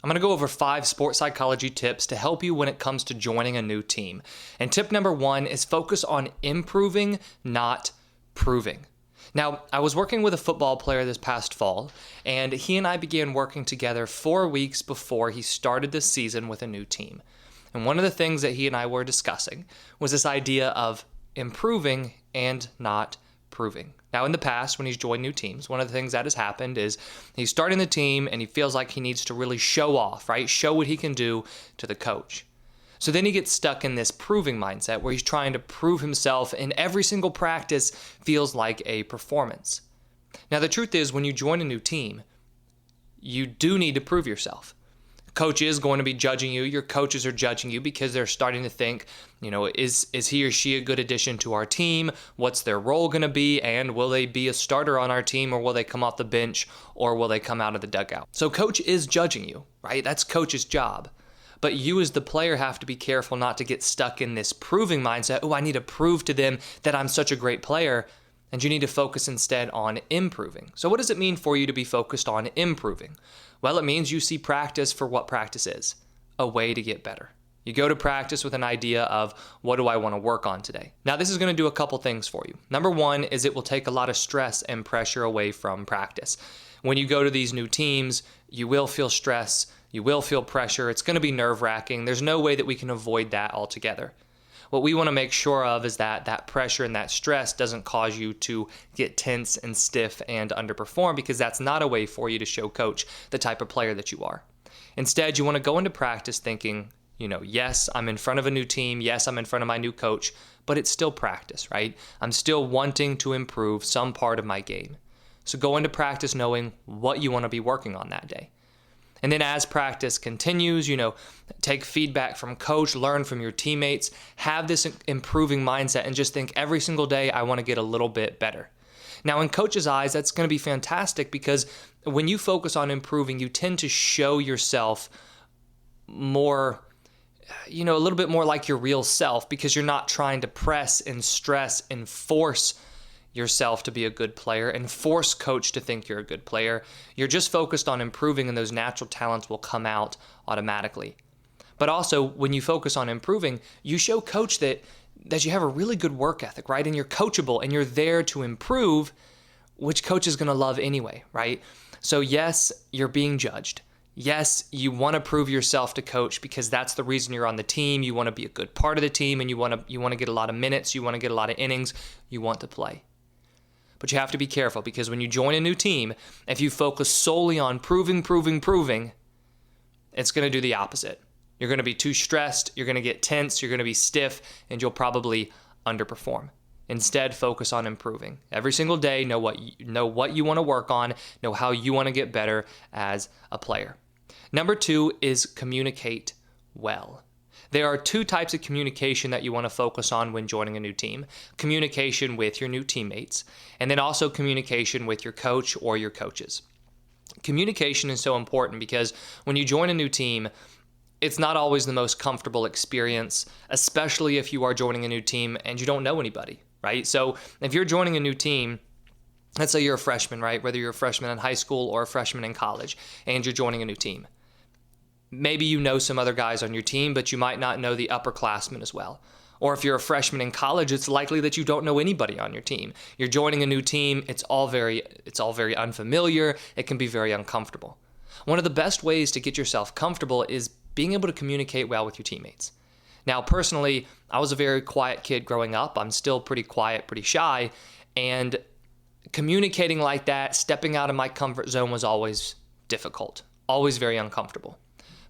I'm going to go over 5 sports psychology tips to help you when it comes to joining a new team. And tip number 1 is focus on improving, not proving. Now, I was working with a football player this past fall, and he and I began working together 4 weeks before he started this season with a new team. And one of the things that he and I were discussing was this idea of improving and not proving. Now, in the past, when he's joined new teams, one of the things that has happened is he's starting the team and he feels like he needs to really show off, right? Show what he can do to the coach. So then he gets stuck in this proving mindset where he's trying to prove himself, and every single practice feels like a performance. Now, the truth is, when you join a new team, you do need to prove yourself. Coach is going to be judging you. Your coaches are judging you because they're starting to think, is he or she a good addition to our team? What's their role going to be? And will they be a starter on our team, or will they come off the bench, or will they come out of the dugout? So coach is judging you, right? That's coach's job. But you as the player have to be careful not to get stuck in this proving mindset. Oh, I need to prove to them that I'm such a great player. And you need to focus instead on improving. So what does it mean for you to be focused on improving? Well, it means you see practice for what practice is, a way to get better. You go to practice with an idea of, what do I want to work on today? Now, this is going to do a couple things for you. Number 1 is it will take a lot of stress and pressure away from practice. When you go to these new teams, you will feel stress, you will feel pressure. It's going to be nerve-wracking. There's no way that we can avoid that altogether. What we want to make sure of is that that pressure and that stress doesn't cause you to get tense and stiff and underperform, because that's not a way for you to show coach the type of player that you are. Instead, you want to go into practice thinking, yes, I'm in front of a new team. Yes, I'm in front of my new coach, but it's still practice, right? I'm still wanting to improve some part of my game. So go into practice knowing what you want to be working on that day. And then as practice continues, take feedback from coach, learn from your teammates, have this improving mindset, and just think every single day, I want to get a little bit better. Now, in coach's eyes, that's going to be fantastic, because when you focus on improving, you tend to show yourself more, a little bit more like your real self, because you're not trying to press and stress and force yourself to be a good player and force coach to think you're a good player. You're just focused on improving, and those natural talents will come out automatically. But also, when you focus on improving, you show coach that you have a really good work ethic, right? And you're coachable and you're there to improve, which coach is going to love anyway, right? So yes, you're being judged. Yes, you want to prove yourself to coach because that's the reason you're on the team. You want to be a good part of the team, and you want to get a lot of minutes. You want to get a lot of innings. You want to play. But you have to be careful, because when you join a new team, if you focus solely on proving, it's going to do the opposite. You're going to be too stressed, you're going to get tense, you're going to be stiff, and you'll probably underperform. Instead, focus on improving. Every single day, know what you want to work on, know how you want to get better as a player. Number 2 is communicate well. There are 2 types of communication that you want to focus on when joining a new team. Communication with your new teammates, and then also communication with your coach or your coaches. Communication is so important because when you join a new team, it's not always the most comfortable experience, especially if you are joining a new team and you don't know anybody, right? So if you're joining a new team, let's say you're a freshman, right? Whether you're a freshman in high school or a freshman in college, and you're joining a new team. Maybe you know some other guys on your team, but you might not know the upperclassmen as well. Or if you're a freshman in college, it's likely that you don't know anybody on your team. You're joining a new team, it's all very unfamiliar, it can be very uncomfortable. One of the best ways to get yourself comfortable is being able to communicate well with your teammates. Now, personally, I was a very quiet kid growing up. I'm still pretty quiet, pretty shy, and communicating like that, stepping out of my comfort zone was always difficult, always very uncomfortable.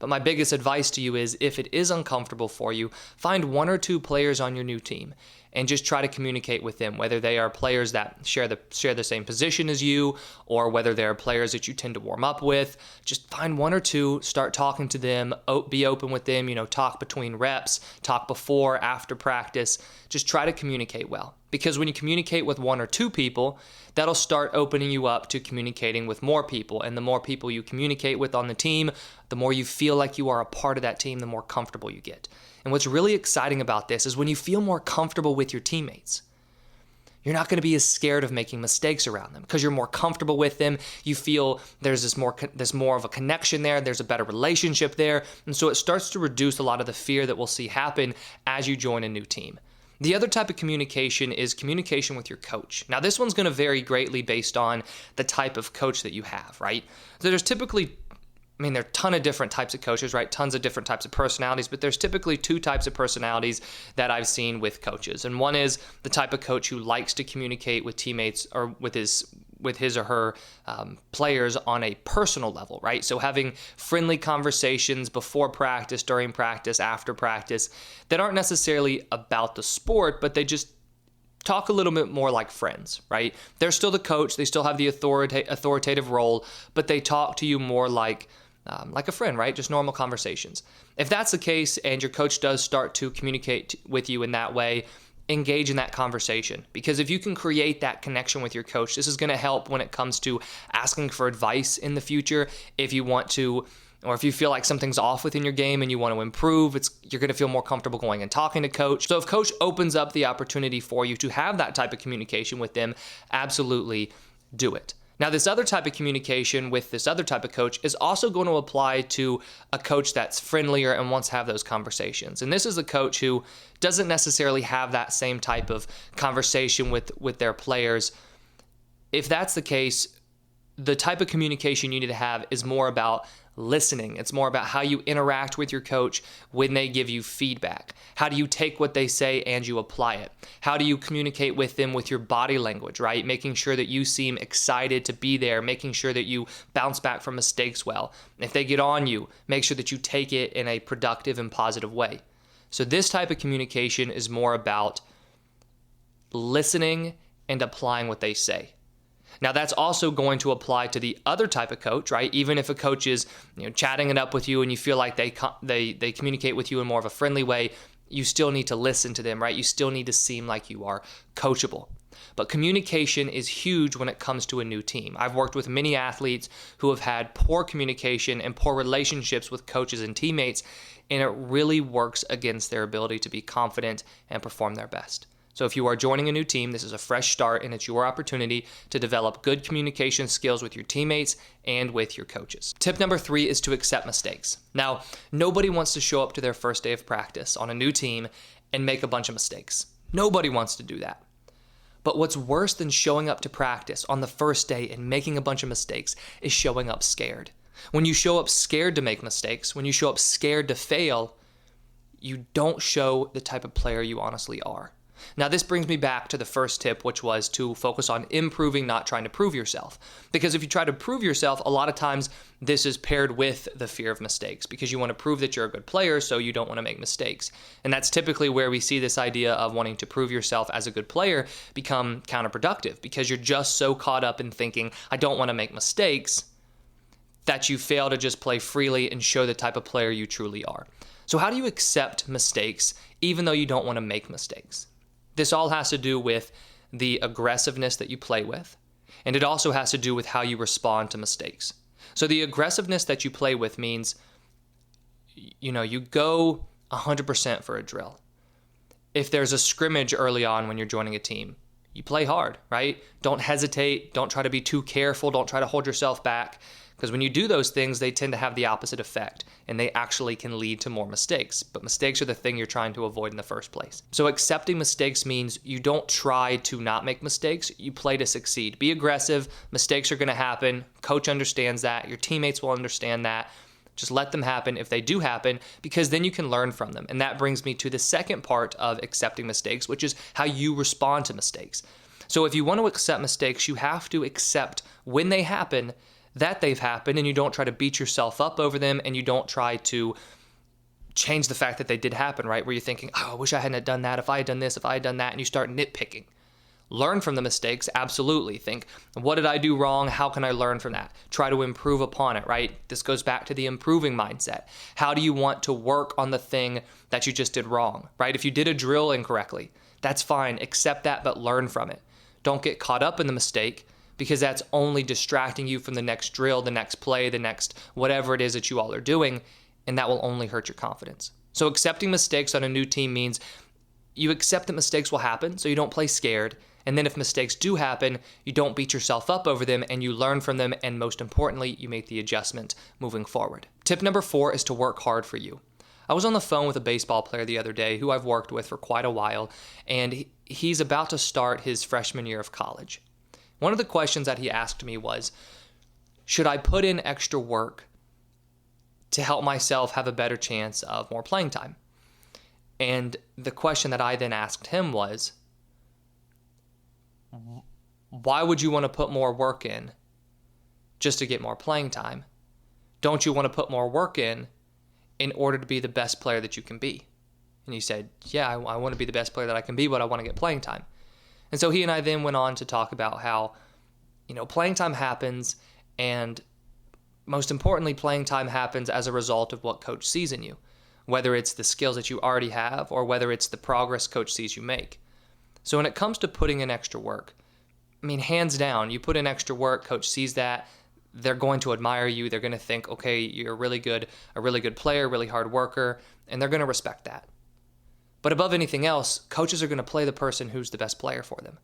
But my biggest advice to you is, if it is uncomfortable for you, find 1 or 2 players on your new team and just try to communicate with them, whether they are players that share the same position as you, or whether they are players that you tend to warm up with. Just find 1 or 2, start talking to them, be open with them, talk between reps, talk before, after practice. Just try to communicate well. Because when you communicate with 1 or 2 people, that'll start opening you up to communicating with more people. And the more people you communicate with on the team, the more you feel like you are a part of that team, the more comfortable you get. And what's really exciting about this is when you feel more comfortable with your teammates, You're not going to be as scared of making mistakes around them because you're more comfortable with them. You feel there's more of a connection there. There's a better relationship there. And so it starts to reduce a lot of the fear that we'll see happen as you join a new team. The other type of communication is communication with your coach. Now, this one's going to vary greatly based on the type of coach that you have, right? So there's typically, there are a ton of different types of coaches, right? Tons of different types of personalities, but there's typically two types of personalities that I've seen with coaches. And one is the type of coach who likes to communicate with teammates or with his or her players on a personal level, right? So having friendly conversations before practice, during practice, after practice that aren't necessarily about the sport, but they just talk a little bit more like friends, right? They're still the coach. They still have the authoritative role, but they talk to you more like a friend, right? Just normal conversations. If that's the case and your coach does start to communicate with you in that way, engage in that conversation, because if you can create that connection with your coach, this is going to help when it comes to asking for advice in the future. If you want to, or if you feel like something's off within your game and you want to improve, you're going to feel more comfortable going and talking to coach. So if coach opens up the opportunity for you to have that type of communication with them, absolutely do it. Now, this other type of communication with this other type of coach is also going to apply to a coach that's friendlier and wants to have those conversations. And this is a coach who doesn't necessarily have that same type of conversation with their players. If that's the case, the type of communication you need to have is more about listening. It's more about how you interact with your coach when they give you feedback. How do you take what they say and you apply it? How do you communicate with them with your body language, right? Making sure that you seem excited to be there, making sure that you bounce back from mistakes well. If they get on you, make sure that you take it in a productive and positive way. So this type of communication is more about listening and applying what they say. Now, that's also going to apply to the other type of coach, right? Even if a coach is, chatting it up with you and you feel like they communicate with you in more of a friendly way, you still need to listen to them, right? You still need to seem like you are coachable. But communication is huge when it comes to a new team. I've worked with many athletes who have had poor communication and poor relationships with coaches and teammates, and it really works against their ability to be confident and perform their best. So if you are joining a new team, this is a fresh start and it's your opportunity to develop good communication skills with your teammates and with your coaches. Tip number 3 is to accept mistakes. Now, nobody wants to show up to their first day of practice on a new team and make a bunch of mistakes. Nobody wants to do that. But what's worse than showing up to practice on the first day and making a bunch of mistakes is showing up scared. When you show up scared to make mistakes, when you show up scared to fail, you don't show the type of player you honestly are. Now, this brings me back to the first tip, which was to focus on improving, not trying to prove yourself. Because if you try to prove yourself, a lot of times this is paired with the fear of mistakes because you want to prove that you're a good player, so you don't want to make mistakes. And that's typically where we see this idea of wanting to prove yourself as a good player become counterproductive because you're just so caught up in thinking, I don't want to make mistakes, that you fail to just play freely and show the type of player you truly are. So how do you accept mistakes even though you don't want to make mistakes? This all has to do with the aggressiveness that you play with, and it also has to do with how you respond to mistakes. So the aggressiveness that you play with means, you go 100% for a drill. If there's a scrimmage early on when you're joining a team, you play hard, right? Don't hesitate. Don't try to be too careful. Don't try to hold yourself back. Because when you do those things, they tend to have the opposite effect, and they actually can lead to more mistakes. But mistakes are the thing you're trying to avoid in the first place. So accepting mistakes means you don't try to not make mistakes. You play to succeed. Be aggressive. Mistakes are going to happen. Coach understands that. Your teammates will understand that. Just let them happen if they do happen, because then you can learn from them. And that brings me to the second part of accepting mistakes, which is how you respond to mistakes. So if you want to accept mistakes, you have to accept when they happen that they've happened, and you don't try to beat yourself up over them, and you don't try to change the fact that they did happen, right? Where you're thinking, I wish I hadn't done that, if I had done this, if I had done that, and you start nitpicking. Learn from the mistakes, absolutely. Think, what did I do wrong? How can I learn from that? Try to improve upon it, right? This goes back to the improving mindset. How do you want to work on the thing that you just did wrong, right? If you did a drill incorrectly, that's fine. Accept that, but learn from it. Don't get caught up in the mistake, because that's only distracting you from the next drill, the next play, the next whatever it is that you all are doing, and that will only hurt your confidence. So accepting mistakes on a new team means you accept that mistakes will happen, so you don't play scared, And then if mistakes do happen, you don't beat yourself up over them and you learn from them. And most importantly, you make the adjustment moving forward. Tip number 4 is to work hard for you. I was on the phone with a baseball player the other day who I've worked with for quite a while, and he's about to start his freshman year of college. One of the questions that he asked me was, should I put in extra work to help myself have a better chance of more playing time? And the question that I then asked him was, why would you want to put more work in just to get more playing time? Don't you want to put more work in order to be the best player that you can be? And he said, yeah, I want to be the best player that I can be, but I want to get playing time. And so he and I then went on to talk about how, playing time happens, and most importantly, playing time happens as a result of what coach sees in you, whether it's the skills that you already have or whether it's the progress coach sees you make. So when it comes to putting in extra work, hands down, you put in extra work, coach sees that, they're going to admire you. They're going to think, okay, you're a really good player, really hard worker, and they're going to respect that. But above anything else, coaches are going to play the person who's the best player for them.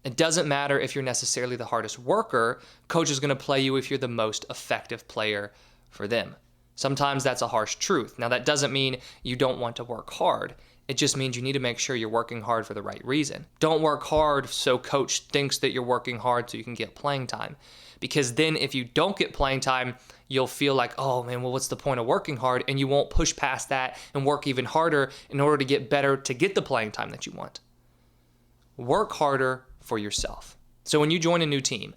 It doesn't matter if you're necessarily the hardest worker, coach is going to play you if you're the most effective player for them. Sometimes that's a harsh truth. Now, that doesn't mean you don't want to work hard. It just means you need to make sure you're working hard for the right reason. Don't work hard so coach thinks that you're working hard so you can get playing time. Because then if you don't get playing time, you'll feel like, oh man, well, what's the point of working hard? And you won't push past that and work even harder in order to get better to get the playing time that you want. Work harder for yourself. So when you join a new team,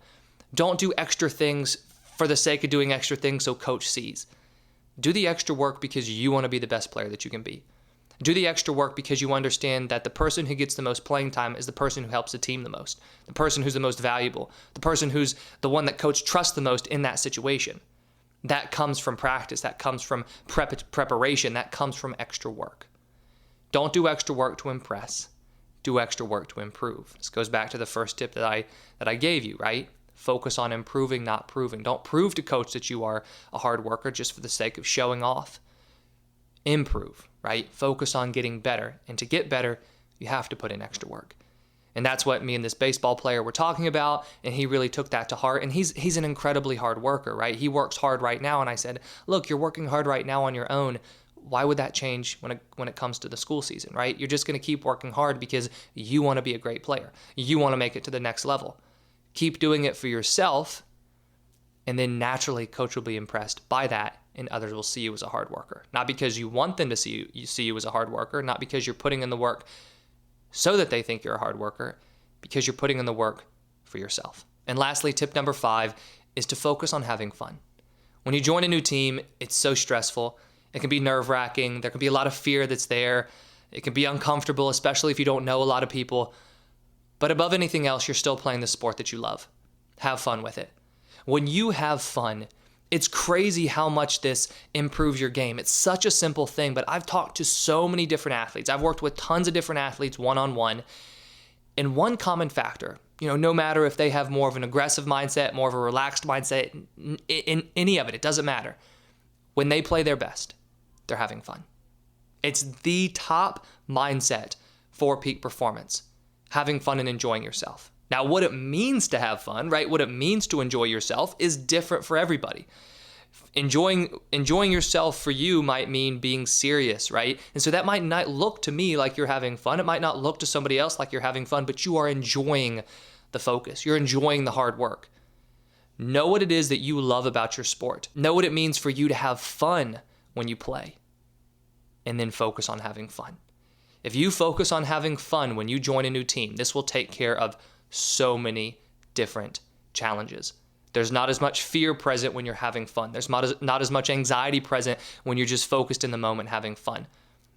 don't do extra things for the sake of doing extra things so coach sees. Do the extra work because you want to be the best player that you can be. Do the extra work because you understand that the person who gets the most playing time is the person who helps the team the most, the person who's the most valuable, the person who's the one that coach trusts the most in that situation. That comes from practice. That comes from preparation. That comes from extra work. Don't do extra work to impress. Do extra work to improve. This goes back to the first tip that I gave you, right? Focus on improving, not proving. Don't prove to coach that you are a hard worker just for the sake of showing off. Improve, right? Focus on getting better. And to get better, you have to put in extra work. And that's what me and this baseball player were talking about, and he really took that to heart. And he's an incredibly hard worker, right? He works hard right now, and I said, look, you're working hard right now on your own. Why would that change when it comes to the school season, right? You're just going to keep working hard because you want to be a great player. You want to make it to the next level. Keep doing it for yourself, and then naturally coach will be impressed by that, and others will see you as a hard worker. Not because you want them to see you as a hard worker, not because you're putting in the work so that they think you're a hard worker, because you're putting in the work for yourself. And lastly, tip number 5 is to focus on having fun. When you join a new team, it's so stressful. It can be nerve-wracking. There can be a lot of fear that's there. It can be uncomfortable, especially if you don't know a lot of people. But above anything else, you're still playing the sport that you love. Have fun with it. When you have fun, it's crazy how much this improves your game. It's such a simple thing, but I've talked to so many different athletes. I've worked with tons of different athletes one-on-one. And one common factor, no matter if they have more of an aggressive mindset, more of a relaxed mindset, in any of it, it doesn't matter. When they play their best, they're having fun. It's the top mindset for peak performance, having fun and enjoying yourself. Now, what it means to have fun, right? What it means to enjoy yourself is different for everybody. Enjoying yourself for you might mean being serious, right? And so that might not look to me like you're having fun. It might not look to somebody else like you're having fun, but you are enjoying the focus. You're enjoying the hard work. Know what it is that you love about your sport. Know what it means for you to have fun when you play. And then focus on having fun. If you focus on having fun when you join a new team, this will take care of so many different challenges. There's not as much fear present when you're having fun. There's not as much anxiety present when you're just focused in the moment having fun.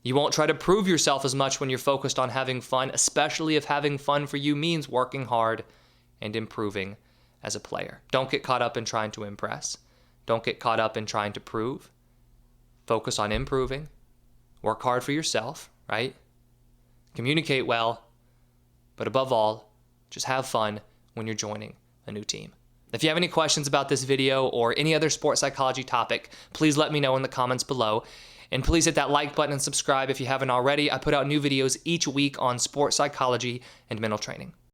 You won't try to prove yourself as much when you're focused on having fun, especially if having fun for you means working hard and improving as a player. Don't get caught up in trying to impress. Don't get caught up in trying to prove. Focus on improving. Work hard for yourself, right? Communicate well. But above all, just have fun when you're joining a new team. If you have any questions about this video or any other sports psychology topic, please let me know in the comments below. And please hit that like button and subscribe if you haven't already. I put out new videos each week on sports psychology and mental training.